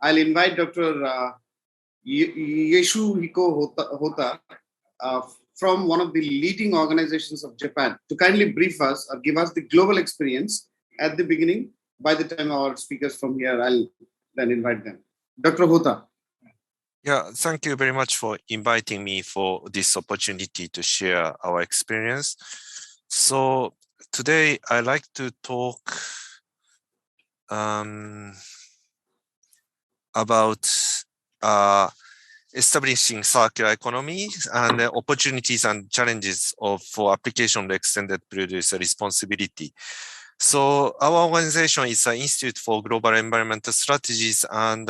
I'll invite Dr. Yeshuhiko Hota from one of the leading organizations of Japan to kindly brief us or give us the global experience at the beginning. By the time our speakers from here, I'll then invite them. Dr. Hota. Yeah, thank you very much for inviting me for this opportunity to share our experience. So today I'd like to talk about establishing circular economy and the opportunities and challenges for application of extended producer responsibility. So our organization is an Institute for Global Environmental Strategies, and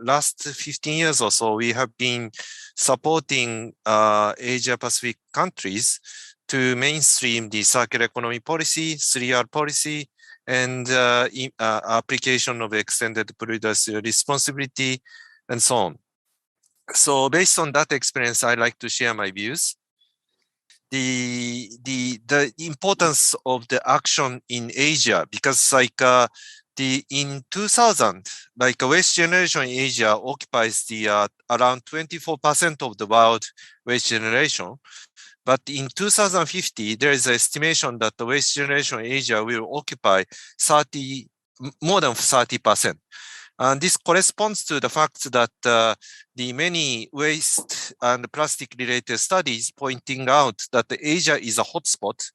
last 15 years or so, we have been supporting Asia Pacific countries to mainstream the circular economy policy, 3R policy, and application of extended producer responsibility, and so on. So based on that experience, I'd like to share my views. The importance of the action in Asia, because in 2000, waste generation in Asia occupies the around 24% of the world waste generation. But in 2050, there is an estimation that the waste generation in Asia will occupy more than 30%. And this corresponds to the fact that the many waste and plastic-related studies pointing out that Asia is a hotspot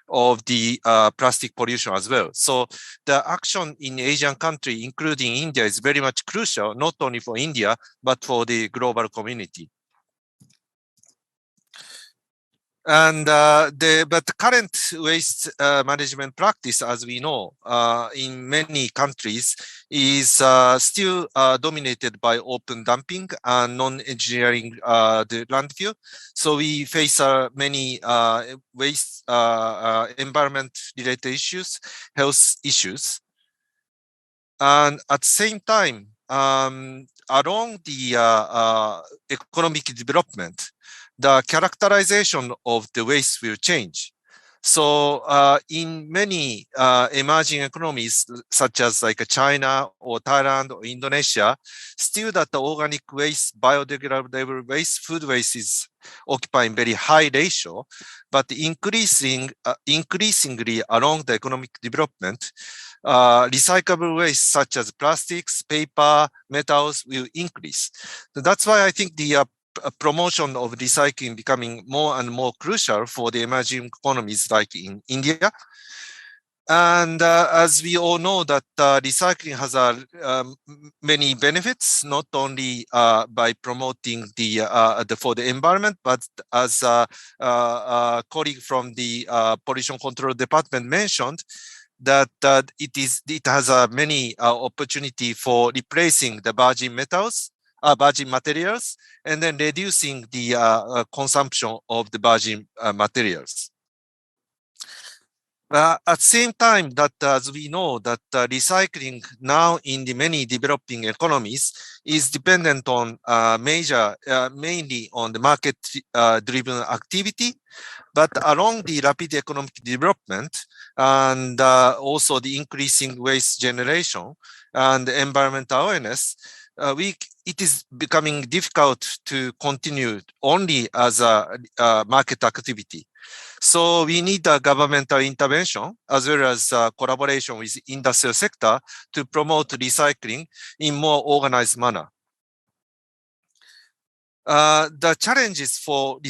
of the plastic pollution as well. So the action in Asian countries, including India, is very much crucial, not only for India, but for the global community. And but the current waste management practice, as we know, in many countries, is still dominated by open dumping and non-engineering the landfill. So we face many waste, environment-related issues, health issues, and at the same time, along the economic development, the characterization of the waste will change. So in many emerging economies, such as China or Thailand or Indonesia, still that the organic waste, biodegradable waste, food waste is occupying very high ratio, but increasingly along the economic development, recyclable waste such as plastics, paper, metals will increase. So that's why I think the promotion of recycling becoming more and more crucial for the emerging economies like in India. And as we all know that recycling has many benefits, not only by promoting for the environment, but as a colleague from the Pollution Control Department mentioned, that it has many opportunity for replacing the virgin metals, virgin materials, and then reducing the consumption of the virgin materials. At the same time, that as we know that recycling now in the many developing economies is dependent on mainly on the market-driven activity, but along the rapid economic development and also the increasing waste generation and environmental awareness, it is becoming difficult to continue only as a market activity. So we need a governmental intervention as well as collaboration with industrial sector to promote recycling in more organized manner. The challenges for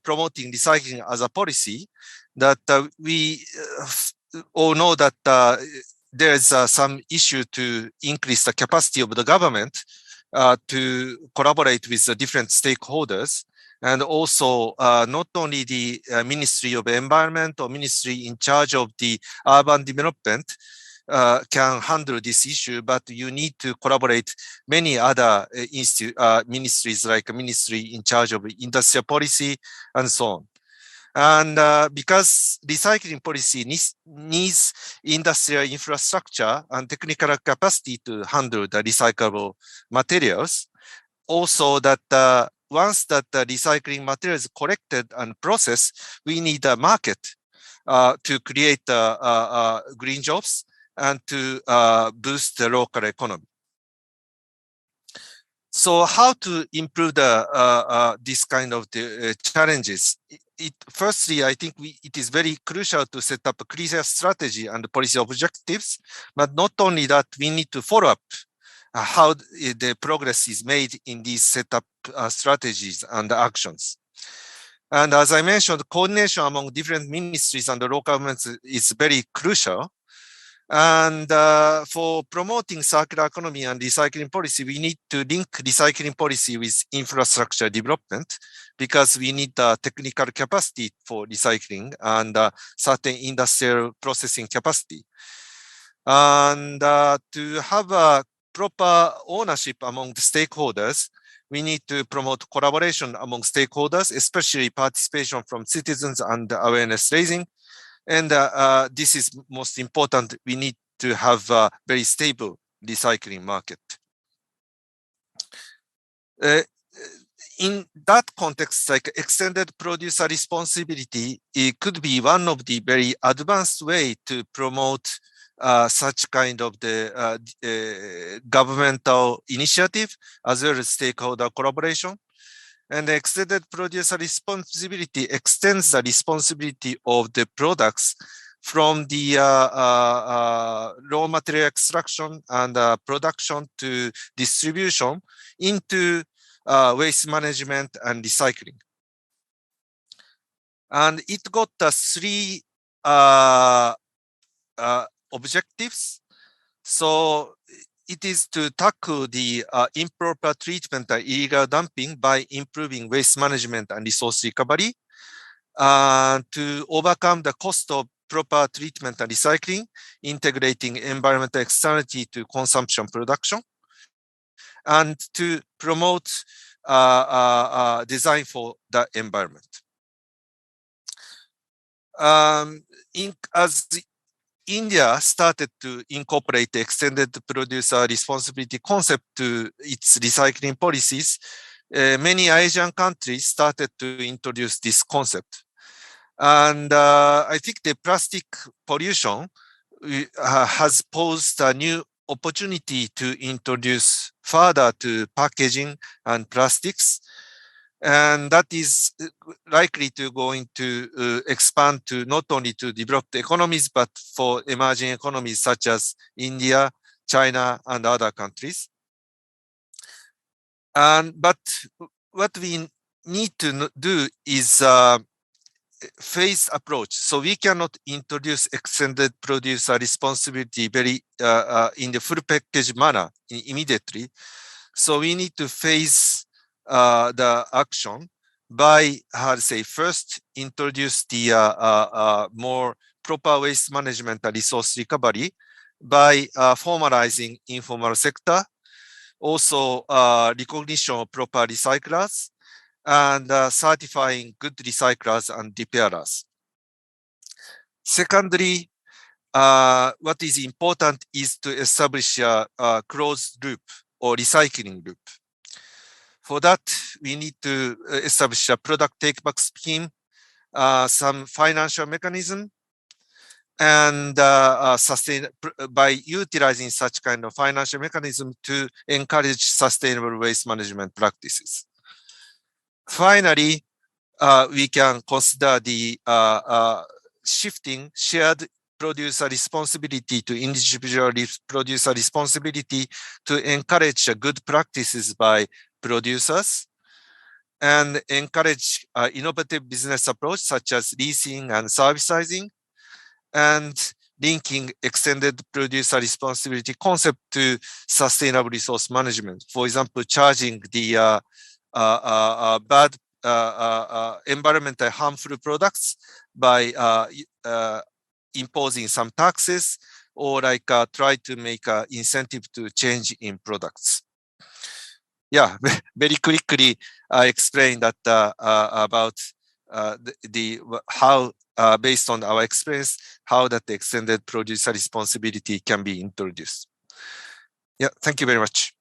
promoting recycling as a policy, that we all know that there is some issue to increase the capacity of the government to collaborate with the different stakeholders. And also, not only the Ministry of Environment or Ministry in charge of the urban development can handle this issue, but you need to collaborate many other ministries, like a ministry in charge of industrial policy and so on. And because recycling policy needs industrial infrastructure and technical capacity to handle the recyclable materials, also that once that the recycling material is collected and processed, we need a market to create green jobs and to boost the local economy. So how to improve the this kind of the challenges? Firstly, I think it is very crucial to set up a clear strategy and policy objectives. But not only that, we need to follow up how the progress is made in these setup strategies and actions. And as I mentioned, coordination among different ministries and the local governments is very crucial. And for promoting circular economy and recycling policy, we need to link recycling policy with infrastructure development, because we need the technical capacity for recycling and certain industrial processing capacity. And to have a proper ownership among the stakeholders, we need to promote collaboration among stakeholders, especially participation from citizens and awareness raising. And this is most important. We need to have a very stable recycling market. In that context, like extended producer responsibility, it could be one of the very advanced way to promote such kind of the governmental initiative as well as stakeholder collaboration. And the extended producer responsibility extends the responsibility of the products from the raw material extraction and production to distribution into waste management and recycling. And it got the three objectives. So it is to tackle the improper treatment and illegal dumping by improving waste management and resource recovery, to overcome the cost of proper treatment and recycling, integrating environmental externality to consumption production, and to promote design for the environment. As India started to incorporate the extended producer responsibility concept to its recycling policies, many Asian countries started to introduce this concept. And I think the plastic pollution has posed a new opportunity to introduce further to packaging and plastics. And that is likely to going to expand to not only to developed economies, but for emerging economies such as India, China, and other countries. But what we need to do is phased approach. So we cannot introduce extended producer responsibility very in the full package manner immediately. So we need to phase the action by, how to say, first introduce the more proper waste management and resource recovery by formalizing informal sector, also recognition of proper recyclers, and certifying good recyclers and repairers. Secondly, what is important is to establish a closed loop or recycling loop. For that, we need to establish a product take-back scheme, some financial mechanism, and sustain by utilizing such kind of financial mechanism to encourage sustainable waste management practices. Finally, we can consider the shifting shared producer responsibility to individual producer responsibility to encourage good practices by producers and encourage innovative business approach such as leasing and servicing, and linking extended producer responsibility concept to sustainable resource management. For example, charging the bad environmentally harmful products by imposing some taxes, or like try to make an incentive to change in products. Yeah, very quickly I explained that about how based on our experience, how that the extended producer responsibility can be introduced. Yeah, thank you very much.